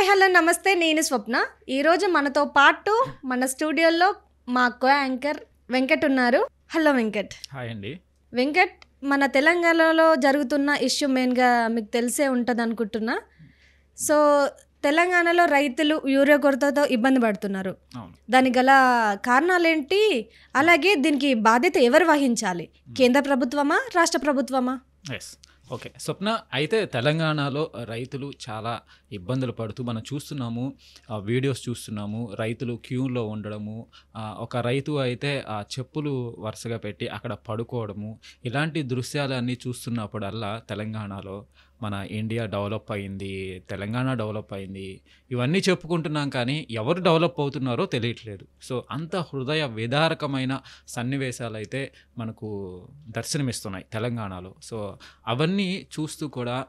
Hi hello నమస్తే, నేను స్వప్న. ఈరోజు మనతో పాటు మన స్టూడియోలో మా కో యాంకర్ వెంకట్ ఉన్నారు. హలో వెంకట్. హాయ్ అండి. వెంకట్, మన తెలంగాణలో జరుగుతున్న ఇష్యూ మెయిన్గా మీకు తెలిసే ఉంటుంది అనుకుంటున్నా. సో తెలంగాణలో రైతులు యూరియా కొరతతో ఇబ్బంది పడుతున్నారు. దానికి గల కారణాలేంటి, అలాగే దీనికి బాధ్యత ఎవరు వహించాలి? కేంద్ర ప్రభుత్వమా, రాష్ట్ర ప్రభుత్వమా? ఓకే స్వప్న, అయితే తెలంగాణలో రైతులు చాలా ఇబ్బందులు పడుతూ మనం చూస్తున్నాము, వీడియోస్ చూస్తున్నాము. రైతులు క్యూలో ఉండడము, ఒక రైతు అయితే ఆ చెప్పులు వరుసగా పెట్టి అక్కడ పడుకోవడము, ఇలాంటి దృశ్యాలన్నీ చూస్తున్నప్పుడల్లా తెలంగాణలో మన ఇండియా డెవలప్ అయింది, తెలంగాణ డెవలప్ అయింది, ఇవన్నీ చెప్పుకుంటున్నాం, కానీ ఎవరు డెవలప్ అవుతున్నారో తెలియట్లేదు. సో అంత హృదయ విదారకమైన సన్నివేశాలు అయితే మనకు దర్శనమిస్తున్నాయి తెలంగాణలో. సో అవన్నీ చూస్తూ కూడా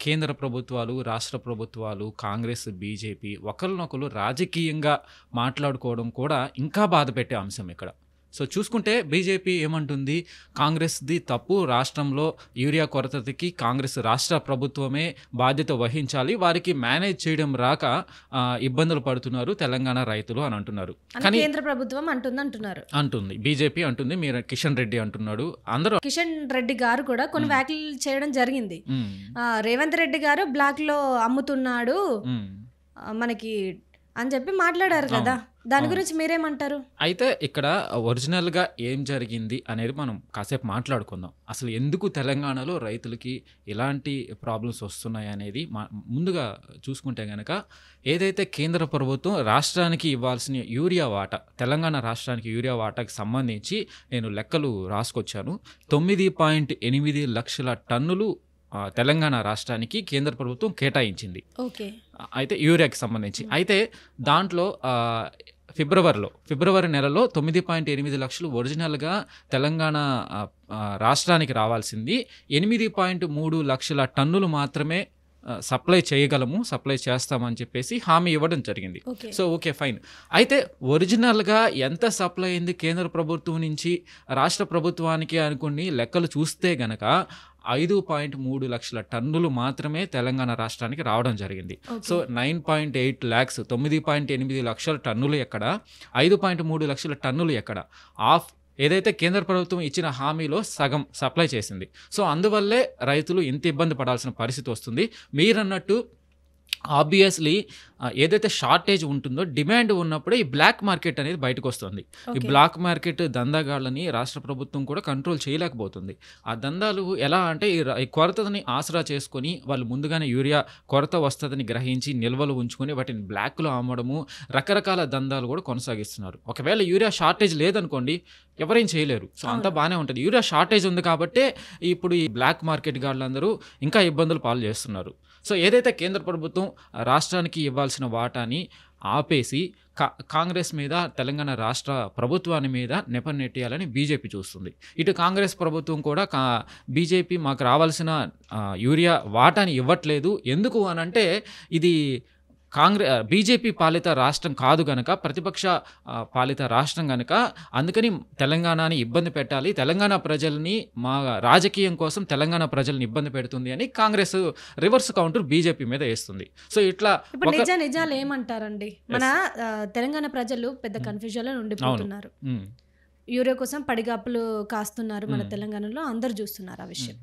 కేంద్ర ప్రభుత్వాలు, రాష్ట్ర ప్రభుత్వాలు, కాంగ్రెస్, బీజేపీ ఒకరినొకరు రాజకీయంగా మాట్లాడుకోవడం కూడా ఇంకా బాధ పెట్టే అంశం ఇక్కడ. సో చూసుకుంటే బీజేపీ ఏమంటుంది, కాంగ్రెస్ది తప్పు, రాష్ట్రంలో యూరియా కొరతకి కాంగ్రెస్ రాష్ట్ర ప్రభుత్వమే బాధ్యత వహించాలి, వారికి మేనేజ్ చేయడం రాక ఇబ్బందులు పడుతున్నారు తెలంగాణ రైతులు అని అంటున్నారు. కానీ కేంద్ర ప్రభుత్వం అంటుంది, బీజేపీ అంటుంది, మీరు కిషన్ రెడ్డి అంటున్నాడు, అందరూ. కిషన్ రెడ్డి గారు కూడా కొన్ని వ్యాఖ్యలు చేయడం జరిగింది. రేవంత్ రెడ్డి గారు బ్లాక్ లో అమ్ముతున్నాడు మనకి అని చెప్పి మాట్లాడారు కదా, దాని గురించి మీరేమంటారు? అయితే ఇక్కడ ఒరిజినల్గా ఏం జరిగింది అనేది మనం కాసేపు మాట్లాడుకుందాం. అసలు ఎందుకు తెలంగాణలో రైతులకి ఎలాంటి ప్రాబ్లమ్స్ వస్తున్నాయి అనేది ముందుగా చూసుకుంటే కనుక, ఏదైతే కేంద్ర ప్రభుత్వం రాష్ట్రానికి ఇవ్వాల్సిన యూరియా వాటా, తెలంగాణ రాష్ట్రానికి యూరియా వాటాకి సంబంధించి నేను లెక్కలు రాసుకొచ్చాను. 9.8 లక్షల టన్నులు తెలంగాణ రాష్ట్రానికి కేంద్ర ప్రభుత్వం కేటాయించింది, అయితే యూరియాకి సంబంధించి. అయితే దాంట్లో ఫిబ్రవరి నెలలో 9.8 లక్షలు ఒరిజినల్గా తెలంగాణ రాష్ట్రానికి రావాల్సింది. 8.3 లక్షల టన్నులు మాత్రమే సప్లై చేస్తామని చెప్పేసి హామీ ఇవ్వడం జరిగింది. So okay fine. అయితే ఒరిజినల్గా ఎంత సప్లై అయింది కేంద్ర ప్రభుత్వం నుంచి రాష్ట్ర ప్రభుత్వానికి అనుకుని లెక్కలు చూస్తే గనక 5.3 లక్షల టన్నులు మాత్రమే తెలంగాణ రాష్ట్రానికి రావడం జరిగింది. సో 9.8 ల్యాక్స్, 9.8 లక్షల టన్నులు ఎక్కడ, 5.3 లక్షల టన్నులు ఎక్కడ? ఏదైతే కేంద్ర ప్రభుత్వం ఇచ్చిన హామీలో సగం సప్లై చేసింది. సో అందువల్లే రైతులు ఇంత ఇబ్బంది పడాల్సిన పరిస్థితి వస్తుంది. మీరన్నట్టు ఆబ్వియస్లీ ఏదైతే షార్టేజ్ ఉంటుందో, డిమాండ్ ఉన్నప్పుడే ఈ బ్లాక్ మార్కెట్ అనేది బయటకు వస్తుంది. ఈ బ్లాక్ మార్కెట్ దందాగాళ్ళని రాష్ట్ర ప్రభుత్వం కూడా కంట్రోల్ చేయలేకపోతుంది. ఆ దందాలు ఎలా అంటే, ఈ కొరతని ఆసరా చేసుకొని వాళ్ళు ముందుగానే యూరియా కొరత వస్తుందని గ్రహించి నిల్వలు ఉంచుకొని వాటిని బ్లాక్లో అమ్మడము, రకరకాల దందాలు కూడా కొనసాగిస్తున్నారు. ఒకవేళ యూరియా షార్టేజ్ లేదనుకోండి, ఎవరేం చేయలేరు. సో అంతా బాగానే ఉంటుంది. యూరియా షార్టేజ్ ఉంది కాబట్టే ఇప్పుడు ఈ బ్లాక్ మార్కెట్ గాళ్ళందరూ ఇంకా ఇబ్బందులు పాలు చేస్తున్నారు. సో ఏదైతే కేంద్ర ప్రభుత్వం రాష్ట్రానికి ఇవ్వాల్సిన వాటాని ఆపేసి కాంగ్రెస్ మీద, తెలంగాణ రాష్ట్ర ప్రభుత్వాన్ని మీద నెపనెట్టేయాలని బీజేపీ చూస్తుంది. ఇటు కాంగ్రెస్ ప్రభుత్వం కూడా బీజేపీ మాకు రావాల్సిన యూరియా వాటాని ఇవ్వట్లేదు, ఎందుకు అనంటే ఇది బీజేపీ పాలిత రాష్ట్రం కాదు గనక, ప్రతిపక్ష పాలిత రాష్ట్రం గనక, అందుకని తెలంగాణని ఇబ్బంది పెట్టాలి, తెలంగాణ ప్రజల్ని మా రాజకీయం కోసం తెలంగాణ ప్రజల్ని ఇబ్బంది పెడుతుంది అని కాంగ్రెస్ రివర్స్ కౌంటర్ బీజేపీ మీద వేస్తుంది. సో ఇట్లా నిజాలు ఏమంటారండి? మన తెలంగాణ ప్రజలు పెద్ద కన్ఫ్యూజన్ లో ఉండిపోతున్నారు. యూరియా కోసం పడిగాపులు కాస్తున్నారు మన తెలంగాణలో, అందరు చూస్తున్నారు ఆ విషయం.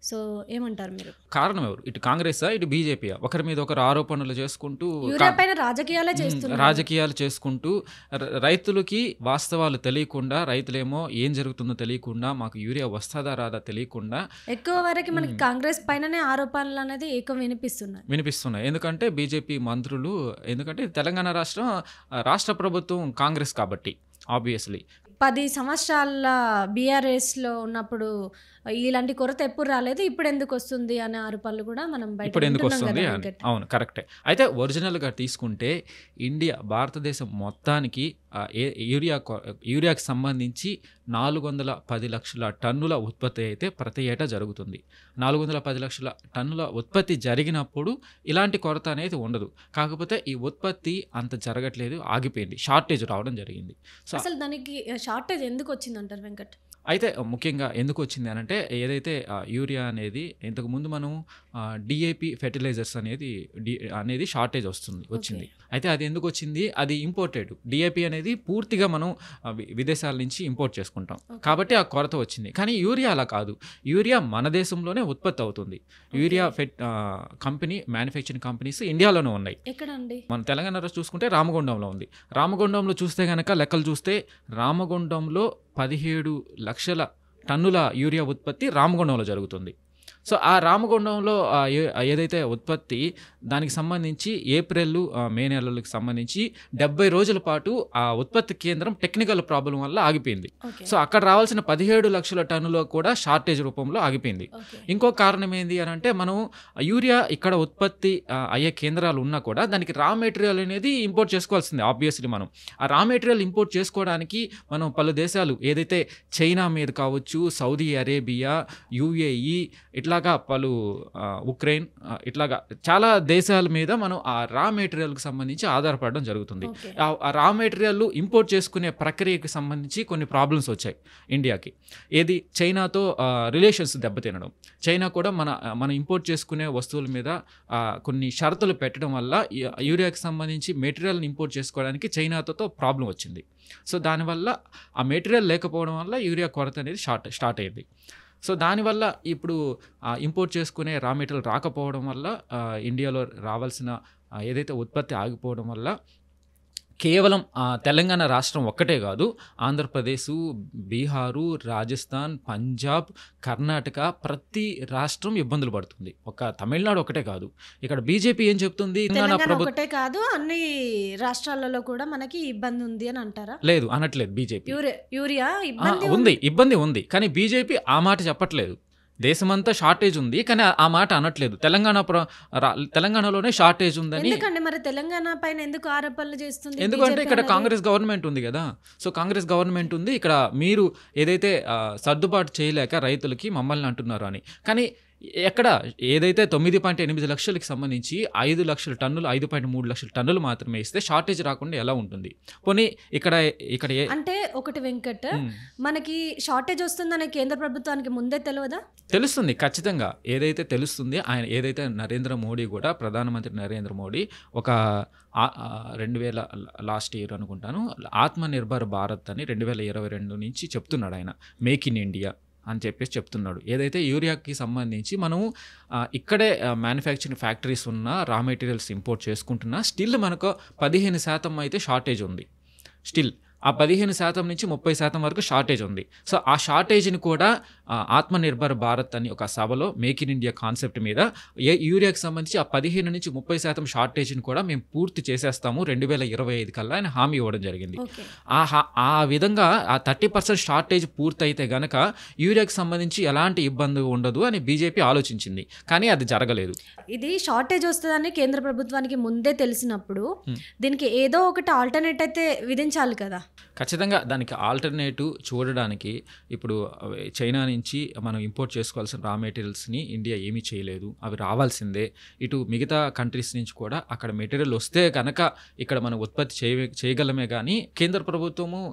సో ఏమంటారు మీరు? కారణం ఎవరు? ఇటు కాంగ్రెసా, ఇటు బీజేపీయా? ఒకరి మీద ఒకరు ఆరోపణలు చేసుకుంటూ రాజకీయాలు చేసుకుంటూ రైతులకి వాస్తవాలు తెలియకుండా, రైతులేమో ఏం జరుగుతుందో తెలియకుండా, మాకు యూరియా వస్తుందా రాదా తెలియకుండా, ఎక్కువ వరకు మనకి కాంగ్రెస్ పైననే ఆరోపణలు అనేది వినిపిస్తున్నాయి. ఎందుకంటే బీజేపీ మంత్రులు, ఎందుకంటే తెలంగాణ రాష్ట్ర ప్రభుత్వం కాంగ్రెస్ కాబట్టి ఆబ్వియస్లీ 10 సంవత్సరాల బీఆర్ఎస్లో ఉన్నప్పుడు ఇలాంటి కొరత ఎప్పుడు రాలేదు, ఇప్పుడు ఎందుకు వస్తుంది అనే ఆరోపణలు కూడా మనం ఇప్పుడు ఎందుకు వస్తుంది. అవును, కరెక్టే. అయితే ఒరిజినల్గా తీసుకుంటే భారతదేశం మొత్తానికి యూరియాకి సంబంధించి 410 లక్షల టన్నుల ఉత్పత్తి అయితే ప్రతి ఏటా జరుగుతుంది. 410 లక్షల టన్నుల ఉత్పత్తి జరిగినప్పుడు ఇలాంటి కొరత అనేది ఉండదు. కాకపోతే ఈ ఉత్పత్తి అంత జరగట్లేదు, ఆగిపోయింది, షార్టేజ్ రావడం జరిగింది. సో అసలు దానికి షార్టేజ్ ఎందుకు వచ్చిందంటారు వెంకట్? అయితే ముఖ్యంగా ఎందుకు వచ్చింది అనంటే ఏదైతే యూరియా అనేది ఇంతకుముందు మనం డిఏపి ఫెర్టిలైజర్స్ అనేది షార్టేజ్ వచ్చింది. అయితే అది ఎందుకు వచ్చింది? అది ఇంపోర్టెడ్. డిఏపి అనేది పూర్తిగా మనం విదేశాల నుంచి ఇంపోర్ట్ చేసుకుంటాం కాబట్టి ఆ కొరత వచ్చింది. కానీ యూరియా అలా కాదు. యూరియా మన దేశంలోనే ఉత్పత్తి అవుతుంది. యూరియా కంపెనీ మ్యానుఫ్యాక్చరింగ్ కంపెనీస్ ఇండియాలోనే ఉన్నాయి. ఎక్కడండి? మన తెలంగాణలో చూసుకుంటే రామగుండంలో ఉంది. రామగుండంలో చూస్తే కనుక లెక్కలు చూస్తే రామగుండంలో 17 లక్షల టన్నుల యూరియా ఉత్పత్తి రామగుండంలో జరుగుతుంది. సో ఆ రామగుండంలో ఏదైతే ఉత్పత్తి దానికి సంబంధించి ఏప్రిల్ మే నెలలకు సంబంధించి 70 రోజుల పాటు ఆ ఉత్పత్తి కేంద్రం టెక్నికల్ ప్రాబ్లం వల్ల ఆగిపోయింది. సో అక్కడ రావాల్సిన 17 లక్షల టన్నులో కూడా షార్టేజ్ రూపంలో ఆగిపోయింది. ఇంకో కారణం ఏంది అని అంటే మనం యూరియా ఇక్కడ ఉత్పత్తి అయ్యే కేంద్రాలు ఉన్నా కూడా దానికి రా మెటీరియల్ అనేది ఇంపోర్ట్ చేసుకోవాల్సింది. ఆబ్వియస్లీ మనం ఆ రా మెటీరియల్ ఇంపోర్ట్ చేసుకోవడానికి మనం పలు దేశాలు ఏదైతే చైనా మీద కావచ్చు, సౌదీ అరేబియా, యుఏఈ, ఇట్లాగా పలు ఉక్రెయిన్, ఇట్లాగా చాలా దేశాల మీద మనం ఆ రా మెటీరియల్కి సంబంధించి ఆధారపడడం జరుగుతుంది. ఆ రా మెటీరియల్ ఇంపోర్ట్ చేసుకునే ప్రక్రియకి సంబంధించి కొన్ని ప్రాబ్లమ్స్ వచ్చాయి ఇండియాకి. ఏది? చైనాతో రిలేషన్స్ దెబ్బతినడం. చైనా కూడా మన ఇంపోర్ట్ చేసుకునే వస్తువుల మీద కొన్ని షరతులు పెట్టడం వల్ల యూరియాకి సంబంధించి మెటీరియల్ని ఇంపోర్ట్ చేసుకోవడానికి చైనాతో ప్రాబ్లం వచ్చింది. సో దానివల్ల ఆ మెటీరియల్ లేకపోవడం వల్ల యూరియా కొరత అనేది స్టార్ట్ అయ్యింది. సో దానివల్ల ఇప్పుడు ఇంపోర్ట్ చేసుకునే రా మెటీరియల్ రాకపోవడం వల్ల ఇండియాలో రావాల్సిన ఏదైతే ఉత్పత్తి ఆగిపోవడం వల్ల కేవలం తెలంగాణ రాష్ట్రం ఒక్కటే కాదు, ఆంధ్రప్రదేశ్, బీహారు, రాజస్థాన్, పంజాబ్, కర్ణాటక ప్రతి రాష్ట్రం ఇబ్బందులు పడుతుంది. ఒక తమిళనాడు ఒకటే కాదు. ఇక్కడ బీజేపీ ఏం చెప్తుంది? ఒకటే కాదు, అన్ని రాష్ట్రాలలో కూడా మనకి ఇబ్బంది ఉంది అని అంటారా? లేదు, అనట్లేదు. బీజేపీ యూరియా ఇబ్బంది ఉంది, కానీ బీజేపీ ఆ మాట చెప్పట్లేదు. దేశమంతా షార్టేజ్ ఉంది కానీ ఆ మాట అనట్లేదు. తెలంగాణలోనే షార్టేజ్ ఉందని. మరి తెలంగాణ పైన ఎందుకు ఆరోపణలు చేస్తుంది? ఎందుకంటే ఇక్కడ కాంగ్రెస్ గవర్నమెంట్ ఉంది కదా. సో కాంగ్రెస్ గవర్నమెంట్ ఉంది ఇక్కడ. మీరు ఏదైతే సర్దుబాటు చేయలేక రైతులకి మమ్మల్ని అంటున్నారు అని, కానీ ఎక్కడ ఏదైతే 9.8 లక్షలకి సంబంధించి 5 లక్షల టన్నులు, 5.3 లక్షల టన్నులు మాత్రమే ఇస్తే షార్టేజ్ రాకుండా ఎలా ఉంటుంది? పోనీ ఇక్కడ అంటే ఒకటి వెంకట్, మనకి షార్టేజ్ వస్తుందని కేంద్ర ప్రభుత్వానికి ముందే తెలియదా? తెలుస్తుంది ఖచ్చితంగా. ఏదైతే తెలుస్తుంది, ఆయన ఏదైతే నరేంద్ర మోడీ కూడా, ప్రధానమంత్రి నరేంద్ర మోడీ ఒక 2000 లాస్ట్ ఇయర్ అనుకుంటాను, ఆత్మనిర్భర్ భారత్ అని 2022 నుంచి చెప్తున్నాడు ఆయన. మేక్ ఇన్ ఇండియా అని చెప్పేసి చెప్తున్నాడు. ఏదైతే యూరియాకి సంబంధించి మనం ఇక్కడే మ్యానుఫ్యాక్చరింగ్ ఫ్యాక్టరీస్ ఉన్న రా మెటీరియల్స్ ఇంపోర్ట్ చేసుకుంటున్నా స్టిల్ మనకు 15% అయితే షార్టేజ్ ఉంది. స్టిల్ ఆ 15% నుంచి 30% వరకు షార్టేజ్ ఉంది. సో ఆ షార్టేజ్ని కూడా ఆత్మనిర్భర్ భారత్ అని ఒక సభలో మేక్ ఇన్ ఇండియా కాన్సెప్ట్ మీద యూరియాకి సంబంధించి ఆ 15 నుంచి 30% షార్టేజ్ని కూడా మేము పూర్తి చేసేస్తాము 2025 కల్లా ఆయన హామీ ఇవ్వడం జరిగింది. ఆ విధంగా ఆ 30% షార్టేజ్ పూర్తయితే గనక యూరియాకి సంబంధించి ఎలాంటి ఇబ్బంది ఉండదు అని బీజేపీ ఆలోచించింది, కానీ అది జరగలేదు. ఇది షార్టేజ్ వస్తుందని కేంద్ర ప్రభుత్వానికి ముందే తెలిసినప్పుడు దీనికి ఏదో ఒకటి ఆల్టర్నేట్ అయితే విధించాలి కదా. ఖచ్చితంగా దానికి ఆల్టర్నేటివ్ చూడడానికి ఇప్పుడు చైనా నుంచి మనం ఇంపోర్ట్ చేసుకోవాల్సిన రా మెటీరియల్స్ని ఇండియా ఏమీ చేయలేదు, అవి రావాల్సిందే. ఇటు మిగతా కంట్రీస్ నుంచి కూడా అక్కడ మెటీరియల్ వస్తే కనుక ఇక్కడ మనం ఉత్పత్తి చేయగలమే, కానీ కేంద్ర ప్రభుత్వము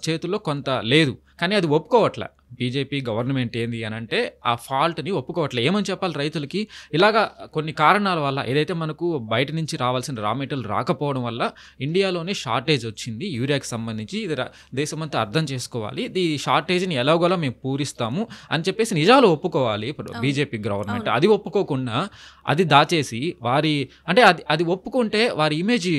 చేతుల్లో కొంత లేదు. కానీ అది ఒప్పుకోవట్లే బీజేపీ గవర్నమెంట్. ఏంది అని అంటే ఆ ఫాల్ట్ని ఒప్పుకోవట్లే. ఏమని చెప్పాలి రైతులకి? ఇలాగా కొన్ని కారణాల వల్ల ఏదైతే మనకు బయట నుంచి రావాల్సిన రా మెటీరియల్ రాకపోవడం వల్ల ఇండియాలోనే షార్టేజ్ వచ్చింది యూరియాకి సంబంధించి. ఇది దేశమంతా అర్థం చేసుకోవాలి. ఈ షార్టేజ్ని ఎలాగోలా మేము పూరిస్తాము అని చెప్పేసి నిజాలు ఒప్పుకోవాలి బీజేపీ గవర్నమెంట్. అది ఒప్పుకోకుండా అది దాచేసి అది ఒప్పుకుంటే వారి ఇమేజ్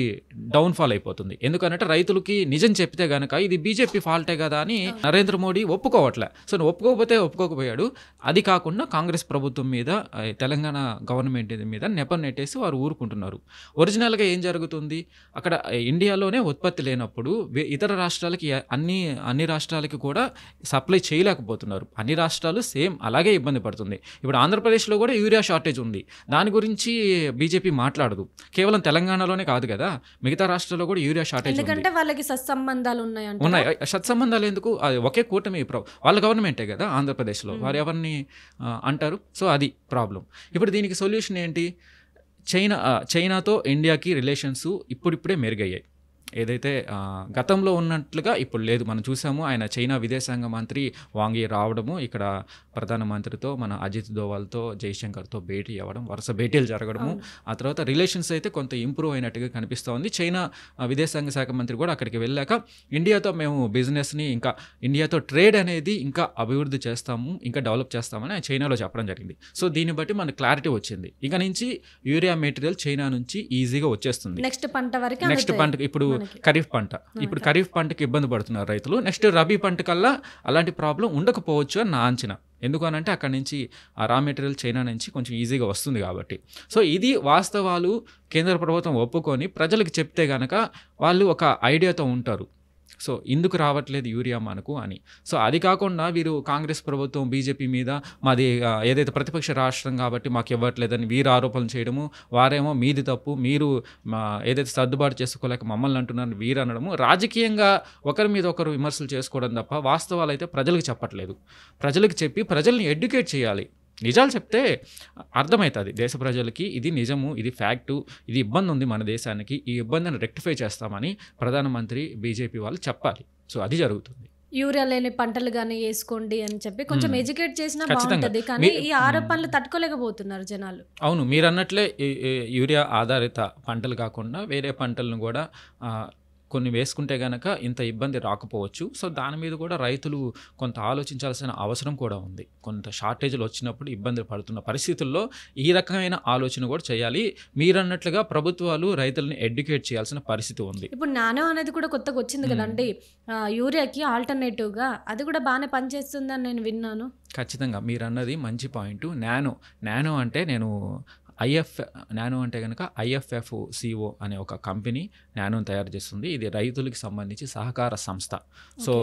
డౌన్ఫాల్ అయిపోతుంది. ఎందుకంటే రైతులకి నిజం చెప్తే గనక ఇది బీజేపీ ఫాల్టే కదా అని నరేంద్ర మోడీ ఒప్పుకోవట్లే. సో ఒప్పుకోకపోయాడు. అది కాకుండా కాంగ్రెస్ ప్రభుత్వం మీద, తెలంగాణ గవర్నమెంట్ మీద నెపం నెట్టేసి వారు ఊరుకుంటున్నారు. ఒరిజినల్గా ఏం జరుగుతుంది? అక్కడ ఇండియాలోనే ఉత్పత్తి లేనప్పుడు ఇతర రాష్ట్రాలకి అన్ని రాష్ట్రాలకి కూడా సప్లై చేయలేకపోతున్నారు. అన్ని రాష్ట్రాలు సేమ్ అలాగే ఇబ్బంది పడుతుంది. ఇప్పుడు ఆంధ్రప్రదేశ్లో కూడా యూరియా షార్టేజ్ ఉంది. దాని గురించి బీజేపీ మాట్లాడదు. కేవలం తెలంగాణలోనే కాదు కదా, మిగతా రాష్ట్రాల్లో కూడా యూరియా షార్టేజ్ ఉంది. ఎందుకంటే వాళ్ళకి సత్సంబంధాలు ఉన్నాయి. సత్సంబంధాలు ఎందుకు? ఒకే కూటమి వాళ్ళ గవర్నమెంటే కదా ఆంధ్రప్రదేశ్లో, వారు ఎవరిని అంటారు? సో అది ప్రాబ్లం. ఇప్పుడు దీనికి సొల్యూషన్ ఏంటి? చైనాతో ఇండియాకి రిలేషన్స్ ఇప్పుడిప్పుడే మెరుగయ్యాయి. ఏదైతే గతంలో ఉన్నట్లుగా ఇప్పుడు లేదు. మనం చూసాము ఆయన చైనా విదేశాంగ మంత్రి వాంగ్ యీ రావడము, ఇక్కడ ప్రధానమంత్రితో మన అజిత్ దోవల్తో, జైశంకర్తో భేటీ అవ్వడం, వరుస భేటీలు జరగడము, ఆ తర్వాత రిలేషన్స్ అయితే కొంత ఇంప్రూవ్ అయినట్టుగా కనిపిస్తోంది. చైనా విదేశాంగ శాఖ మంత్రి కూడా అక్కడికి వెళ్ళాక ఇండియాతో మేము బిజినెస్ని ఇంకా ఇండియాతో ట్రేడ్ అనేది ఇంకా అభివృద్ధి చేస్తాము, ఇంకా డెవలప్ చేస్తామని ఆయన చైనాలో చెప్పడం జరిగింది. సో దీన్ని బట్టి మనకు క్లారిటీ వచ్చింది. ఇక నుంచి యూరియా మెటీరియల్ చైనా నుంచి ఈజీగా వచ్చేస్తుంది. నెక్స్ట్ పంట వరకు నెక్స్ట్ పంట ఇప్పుడు ఖరీఫ్ పంట, ఇప్పుడు ఖరీఫ్ పంటకి ఇబ్బంది పడుతున్నారు రైతులు. నెక్స్ట్ రబీ పంట కల్లా అలాంటి ప్రాబ్లం ఉండకపోవచ్చు అని నా అంచనా. ఎందుకు అనంటే అక్కడ నుంచి ఆ రా మెటీరియల్ చైనా నుంచి కొంచెం ఈజీగా వస్తుంది కాబట్టి. సో ఇది వాస్తవాలు కేంద్ర ప్రభుత్వం ఒప్పుకొని ప్రజలకు చెప్తే కనుక వాళ్ళు ఒక ఐడియాతో ఉంటారు. సో ఇందుకు రావట్లేదు యూరియా మనకు అని. సో అది కాకుండా వీరు కాంగ్రెస్ ప్రభుత్వం బీజేపీ మీద మాది ఏదైతే ప్రతిపక్ష రాష్ట్రం కాబట్టి మాకు ఇవ్వట్లేదని వీరు ఆరోపణలు చేయడము, వారేమో మీది తప్పు, మీరు ఏదైతే సర్దుబాటు చేసుకోలేక మమ్మల్ని అంటున్నారని వీరు అనడము, రాజకీయంగా ఒకరి మీద ఒకరు విమర్శలు చేసుకోవడం తప్ప వాస్తవాలు అయితే ప్రజలకు చెప్పట్లేదు. ప్రజలకు చెప్పి ప్రజల్ని ఎడ్యుకేట్ చేయాలి. నిజాలు చెప్తే అర్థమవుతుంది దేశ ప్రజలకి, ఇది నిజము, ఇది ఫ్యాక్టు, ఇది ఇబ్బంది ఉంది మన దేశానికి, ఈ ఇబ్బందిని రెక్టిఫై చేస్తామని ప్రధానమంత్రి బీజేపీ వాళ్ళు చెప్పాలి. సో అది జరుగుతుంది. యూరియా లేని పంటలు కానీ వేసుకోండి అని చెప్పి కొంచెం ఎడ్యుకేట్ చేసినా బాగుంటుంది. కానీ ఈ ఆరోపణలు తట్టుకోలేకపోతున్నారు జనాలు. అవును, మీరు అన్నట్లే యూరియా ఆధారిత పంటలు కాకుండా వేరే పంటలను కూడా కొన్ని వేసుకుంటే కనుక ఇంత ఇబ్బంది రాకపోవచ్చు. సో దాని మీద కూడా రైతులు కొంత ఆలోచించాల్సిన అవసరం కూడా ఉంది. కొంత షార్టేజ్లు వచ్చినప్పుడు ఇబ్బందులు పడుతున్న పరిస్థితుల్లో ఈ రకమైన ఆలోచన కూడా చేయాలి. మీరన్నట్లుగా ప్రభుత్వాలు రైతులను ఎడ్యుకేట్ చేయాల్సిన పరిస్థితి ఉంది. ఇప్పుడు నానో అనేది కూడా కొత్తగా వచ్చింది కదండి యూరియాకి ఆల్టర్నేటివ్గా, అది కూడా బాగానే పనిచేస్తుందని నేను విన్నాను. ఖచ్చితంగా మీరు అన్నది మంచి పాయింట్. నానో అంటే నానో అంటే కనుక IFFCO అనే ఒక కంపెనీ నానోని తయారు చేస్తుంది. ఇది రైతులకు సంబంధించి సహకార సంస్థ. So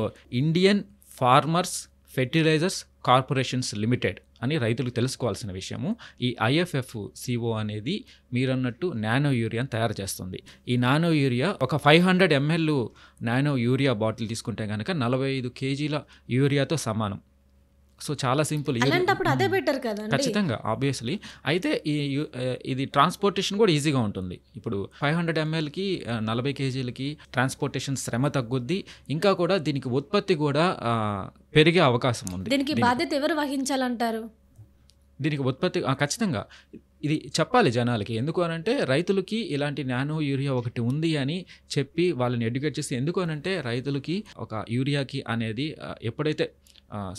Indian farmers fertilisers corporations limited అని రైతులకు తెలుసుకోవాల్సిన విషయము. ఈ IFFCO అనేది మీరన్నట్టు నానో యూరియాని తయారు చేస్తుంది. ఈ నానో యూరియా ఒక 500 ml నానో యూరియా బాటిల్ తీసుకుంటే కనుక 45 kg యూరియాతో సమానం. సో చాలా సింపుల్. అలాంటప్పుడు అదే బెటర్ కదా. ఖచ్చితంగా, ఆబ్వియస్లీ. అయితే ఇది ట్రాన్స్పోర్టేషన్ కూడా ఈజీగా ఉంటుంది. ఇప్పుడు 500 mlకి 40 kgలకి ట్రాన్స్పోర్టేషన్ శ్రమ తగ్గుద్ది. ఇంకా కూడా దీనికి ఉత్పత్తి కూడా పెరిగే అవకాశం ఉంది. దీనికి బాధ్యత ఎవరు వహించాలంటారు? దీనికి ఉత్పత్తి ఖచ్చితంగా ఇది చెప్పాలి జనాలకి. ఎందుకు అనంటే రైతులకి ఇలాంటి నానో యూరియా ఒకటి ఉంది అని చెప్పి వాళ్ళని ఎడ్యుకేట్ చేసి, ఎందుకు అనంటే రైతులకి ఒక యూరియాకి అనేది ఎప్పుడైతే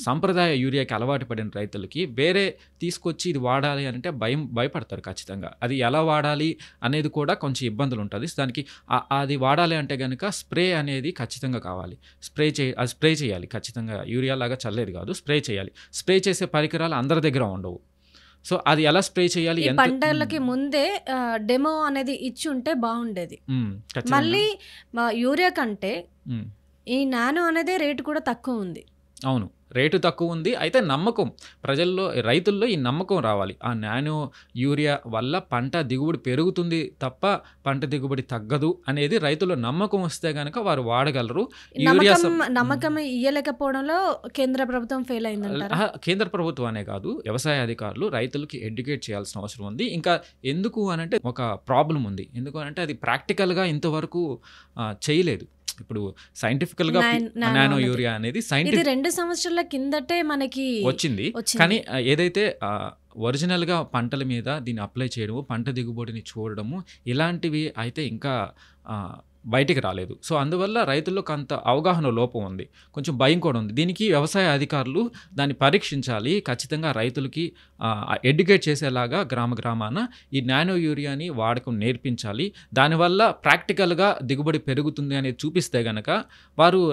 సంప్రదాయ యూరియాకి అలవాటు పడిన రైతులకి వేరే తీసుకొచ్చి ఇది వాడాలి అంటే భయపడతారు ఖచ్చితంగా. అది ఎలా వాడాలి అనేది కూడా కొంచెం ఇబ్బందులు ఉంటుంది. దానికి అది వాడాలి అంటే కనుక స్ప్రే అనేది ఖచ్చితంగా కావాలి. స్ప్రే చేయాలి ఖచ్చితంగా. యూరియా లాగా చల్లేది కాదు, స్ప్రే చేయాలి. స్ప్రే చేసే పరికరాలు అందరి దగ్గర ఉండవు. సో అది ఎలా స్ప్రే చేయాలి? పంటలకి ముందే డెమో అనేది ఇచ్చి ఉంటే బాగుండేది. మళ్ళీ యూరియా కంటే ఈ నానో అనేది రేటు కూడా తక్కువ ఉంది. అవును, రేటు తక్కువ ఉంది. అయితే నమ్మకం రైతుల్లో ఈ నమ్మకం రావాలి. ఆ నానో యూరియా వల్ల పంట దిగుబడి పెరుగుతుంది తప్ప పంట దిగుబడి తగ్గదు అనేది రైతుల్లో నమ్మకం వస్తే కనుక వారు వాడగలరు. నమ్మకం ఇయ్యలేకపోవడంలో కేంద్ర ప్రభుత్వం ఫెయిల్ అయిందంటారా? కేంద్ర ప్రభుత్వం అనే కాదు, వ్యవసాయ అధికారులు రైతులకి ఎడ్యుకేట్ చేయాల్సిన అవసరం ఉంది. ఇంకా ఎందుకు అనంటే ఒక ప్రాబ్లం ఉంది. ఎందుకు అనంటే అది ప్రాక్టికల్గా ఇంతవరకు చేయలేదు. ఇప్పుడు సైంటిఫికల్ గా నానో యూరియా అనేది 2 సంవత్సరాల కిందటే మనకి వచ్చింది. కానీ ఏదైతే ఒరిజినల్ గా పంటల మీద దీన్ని అప్లై చేయడము, పంట దిగుబడిని చూడడము, ఇలాంటివి అయితే ఇంకా బయటికి రాలేదు. సో అందువల్ల రైతుల్లో కొంత అవగాహన లోపం ఉంది, కొంచెం భయం కూడా ఉంది. దీనికి వ్యవసాయ అధికారులు దాన్ని పరీక్షించాలి. ఖచ్చితంగా రైతులకి ఎడ్యుకేట్ చేసేలాగా గ్రామాన ఈ నానో యూరియాని వాడకం నేర్పించాలి. దానివల్ల ప్రాక్టికల్గా దిగుబడి పెరుగుతుంది అనేది చూపిస్తే గనక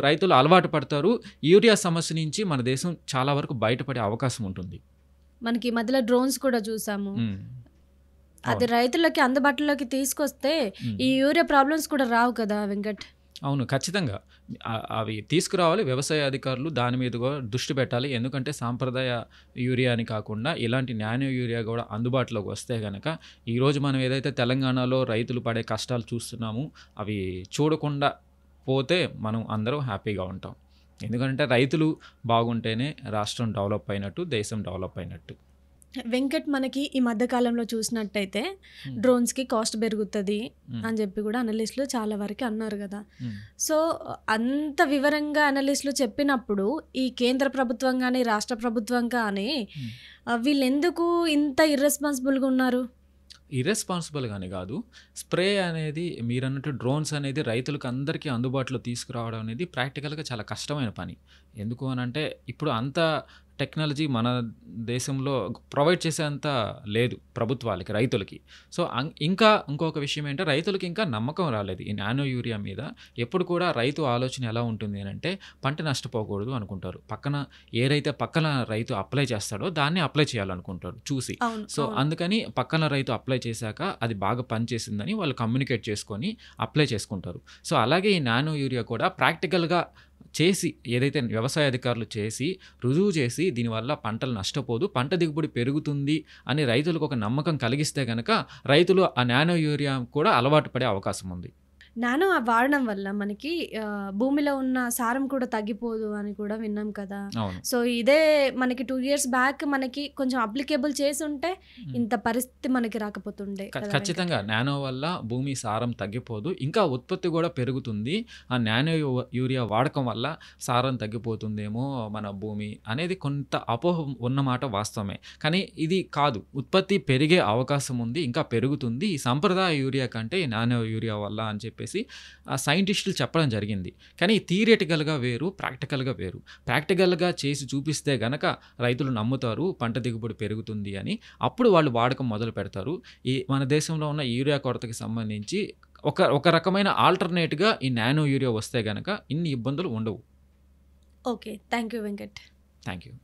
రైతులు అలవాటు పడతారు. యూరియా సమస్య నుంచి మన దేశం చాలా వరకు బయటపడే అవకాశం ఉంటుంది. మనకి మధ్యలో డ్రోన్స్ కూడా చూసాము. అది రైతులకి అందుబాటులోకి తీసుకొస్తే ఈ యూరియా ప్రాబ్లమ్స్ కూడా రావు కదా వెంకట్? అవును, ఖచ్చితంగా అవి తీసుకురావాలి. వ్యవసాయ అధికారులు దాని మీద కూడా దృష్టి పెట్టాలి. ఎందుకంటే సాంప్రదాయ యూరియా అని కాకుండా ఇలాంటి నానో యూరియా కూడా అందుబాటులోకి వస్తే కనుక ఈరోజు మనం ఏదైతే తెలంగాణలో రైతులు పడే కష్టాలు చూస్తున్నామో అవి చూడకుండా పోతే మనం అందరం హ్యాపీగా ఉంటాం. ఎందుకంటే రైతులు బాగుంటేనే రాష్ట్రం డెవలప్ అయినట్టు, దేశం డెవలప్ అయినట్టు. వెంకట్, మనకి ఈ మధ్య కాలంలో చూసినట్టయితే ఉమ్, డ్రోన్స్కి కాస్ట్ పెరుగుతుంది ఉమ్, అని చెప్పి కూడా అనలిస్టులు చాలా వరకు అన్నారు కదా. ఉమ్. సో అంత వివరంగా అనలిస్టులు చెప్పినప్పుడు ఈ కేంద్ర ప్రభుత్వం కానీ రాష్ట్ర ప్రభుత్వం కానీ ఉమ్. వీళ్ళు ఎందుకు ఇంత ఇర్రెస్పాన్సిబుల్గా ఉన్నారు? ఇర్రెస్పాన్సిబుల్ గాని కాదు. స్ప్రే అనేది మీరన్నట్టు డ్రోన్స్ అనేది రైతులకు అందరికీ అందుబాటులో తీసుకురావడం అనేది ప్రాక్టికల్‌గా చాలా కష్టమైన పని. ఎందుకు అనంటే ఇప్పుడు అంత టెక్నాలజీ మన దేశంలో ప్రొవైడ్ చేసేంత లేదు ప్రభుత్వాలకి, రైతులకి. సో, ఇంకా ఇంకొక విషయం ఏంటంటే రైతులకి ఇంకా నమ్మకం రాలేదు ఈ నానో యూరియా మీద. ఎప్పుడు కూడా రైతు ఆలోచన ఎలా ఉంటుంది అనంటే పంట నష్టపోకూడదు అనుకుంటారు. పక్కన రైతు అప్లై చేస్తాడో దాన్ని అప్లై చేయాలనుకుంటాడు చూసి. అవును, సో, అవును. అందుకని పక్కన రైతు అప్లై చేశాక అది బాగా పనిచేసిందని వాళ్ళు కమ్యూనికేట్ చేసుకొని అప్లై చేసుకుంటారు. సో, అలాగే ఈ నానో యూరియా కూడా ప్రాక్టికల్‌గా చేసి ఏదైతే వ్యవసాయ అధికారులు చేసి రుజువు చేసి దీనివల్ల పంటలు నష్టపోదు, పంట దిగుబడి పెరుగుతుంది అని రైతులకు ఒక నమ్మకం కలిగిస్తే గనక రైతులు ఆ నానో యూరియా కూడా అలవాటు పడే అవకాశం ఉంది. నానో వాడడం వల్ల మనకి భూమిలో ఉన్న సారం కూడా తగ్గిపోదు అని కూడా విన్నాం కదా. అవును. సో ఇదే మనకి 2 years బ్యాక్ మనకి కొంచెం అప్లికేబుల్ చేసి ఉంటే ఇంత పరిస్థితి మనకి రాకపోతుండే కదా వెంకట్. ఖచ్చితంగా నానో వల్ల భూమి సారం తగ్గిపోదు, ఇంకా ఉత్పత్తి కూడా పెరుగుతుంది. ఆ నానో యూరియా వాడకం వల్ల సారం తగ్గిపోతుందేమో మన భూమి అనేది కొంత అపోహ ఉన్నమాట వాస్తవమే. కానీ ఇది కాదు, ఉత్పత్తి పెరిగే అవకాశం ఉంది, ఇంకా పెరుగుతుంది ఈ సంప్రదాయ యూరియా కంటే ఈ నానో యూరియా వల్ల అని చెప్పేసి ఆ సైంటిస్టులు చెప్పడం జరిగింది. కానీ థియరిటికల్గా వేరు, ప్రాక్టికల్గా వేరు. ప్రాక్టికల్గా చేసి చూపిస్తే గనక రైతులు నమ్ముతారు పంట దిగుబడి పెరుగుతుంది అని. అప్పుడు వాళ్ళు వాడకం మొదలు పెడతారు. ఈ మన దేశంలో ఉన్న యూరియా కొరతకి సంబంధించి ఒక రకమైన ఆల్టర్నేట్గా ఈ నానో యూరియా వస్తే గనక ఇన్ని ఇబ్బందులు ఉండవు. Okay, thank you Venkat. Thank you.